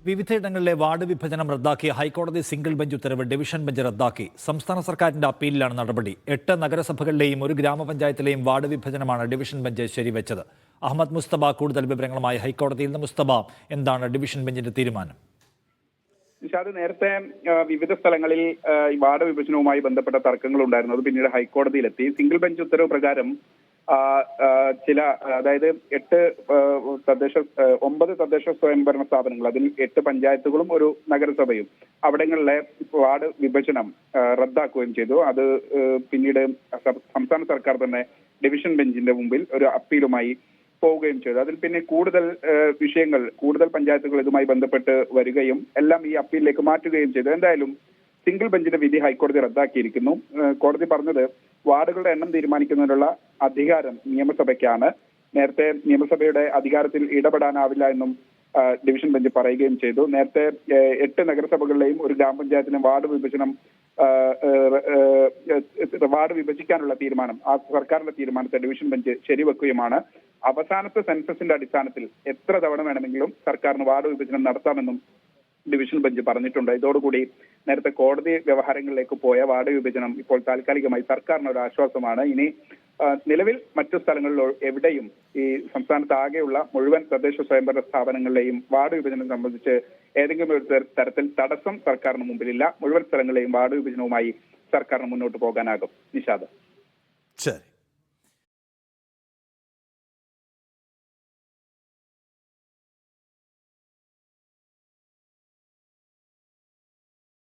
വിവിധയിടങ്ങളിലെ ward വിഭജനം റദ്ദാക്കിയ ഹൈക്കോടതി സിംഗിൾ ബെഞ്ച് ഉത്തരവ് ഡിവിഷൻ ബെഞ്ച് റദ്ദാക്കി. സംസ്ഥാന സർക്കാരിന്റെ അപ്പീലിലാണ് നടപടി. 8 നഗരസഭകളിലെയും 1 ഗ്രാമപഞ്ചായത്തിലെയും ward വിഭജനമാണ് division bench ശരിവെച്ചത്. Ahmed Mojtaba കൂടുതൽ വിവരങ്ങളുമായി ഹൈക്കോടതിയിൽ നിന്ന്. മുസ്തബ, എന്താണ് ഡിവിഷൻ ബെഞ്ചിന്റെ തീരുമാനം? നിഷാദ്, നേരത്തെ വിവിധ സ്ഥലങ്ങളിൽ വാർഡ് വിഭജനവുമായി ബന്ധപ്പെട്ട തർക്കങ്ങൾ ഉണ്ടായിരുന്നു. അത് പിന്നീട് ഹൈക്കോടതിയിലെത്തി. സിംഗിൾ ബെഞ്ച് ഉത്തരവ് പ്രകാരം ചില, അതായത് 9 തദ്ദേശ സ്വയംഭരണ സ്ഥാപനങ്ങൾ, അതിൽ 8 പഞ്ചായത്തുകളും 1 നഗരസഭയും, അവിടങ്ങളിലെ വാർഡ് വിഭജനം റദ്ദാക്കുകയും ചെയ്തു. അത് പിന്നീട് സംസ്ഥാന സർക്കാർ തന്നെ ഡിവിഷൻ ബെഞ്ചിന്റെ മുമ്പിൽ ഒരു അപ്പീലുമായി പോവുകയും ചെയ്തു. അതിൽ പിന്നെ കൂടുതൽ പഞ്ചായത്തുകൾ ഇതുമായി ബന്ധപ്പെട്ട് വരികയും എല്ലാം ഈ അപ്പീലിലേക്ക് മാറ്റുകയും ചെയ്തു. എന്തായാലും സിംഗിൾ ബെഞ്ചിന്റെ വിധി ഹൈക്കോടതി റദ്ദാക്കിയിരിക്കുന്നു. കോടതി പറഞ്ഞത് വാർഡുകളുടെ എണ്ണം തീരുമാനിക്കുന്നതിനുള്ള അധികാരം നിയമസഭയ്ക്കാണ്. നേരത്തെ നിയമസഭയുടെ അധികാരത്തിൽ ഇടപെടാനാവില്ല എന്നും ഡിവിഷൻ ബെഞ്ച് പറയുകയും ചെയ്തു. നേരത്തെ 8 നഗരസഭകളിലെയും 1 ഗ്രാമപഞ്ചായത്തിനും വാർഡ് വിഭജിക്കാനുള്ള തീരുമാനം, ആ സർക്കാരിന്റെ തീരുമാനത്തെ ഡിവിഷൻ ബെഞ്ച് ശരിവെക്കുകയുമാണ്. അവസാനത്തെ സെൻസസിന്റെ അടിസ്ഥാനത്തിൽ എത്ര തവണ വേണമെങ്കിലും സർക്കാരിന് വാർഡ് വിഭജനം നടത്താമെന്നും ഡിവിഷൻ ബെഞ്ച് പറഞ്ഞിട്ടുണ്ട്. ഇതോടുകൂടി നേരത്തെ കോടതി വ്യവഹാരങ്ങളിലേക്ക് പോയ വാർഡ് വിഭജനം ഇപ്പോൾ താൽക്കാലികമായി സർക്കാരിന് ഒരു ആശ്വാസമാണ്. ഇനി നിലവിൽ മറ്റു സ്ഥലങ്ങളിലോ എവിടെയും ഈ സംസ്ഥാനത്ത് ആകെയുള്ള മുഴുവൻ തദ്ദേശ സ്വയംഭരണ സ്ഥാപനങ്ങളിലെയും വാർഡ് വിഭജനം സംബന്ധിച്ച് ഏതെങ്കിലും ഒരു തരത്തിൽ തടസ്സം സർക്കാരിന് മുമ്പിലില്ല. മുഴുവൻ സ്ഥലങ്ങളിലെയും വാർഡ് വിഭജനവുമായി സർക്കാരിന് മുന്നോട്ട് പോകാനാകും. നിഷാദ്. ശരി.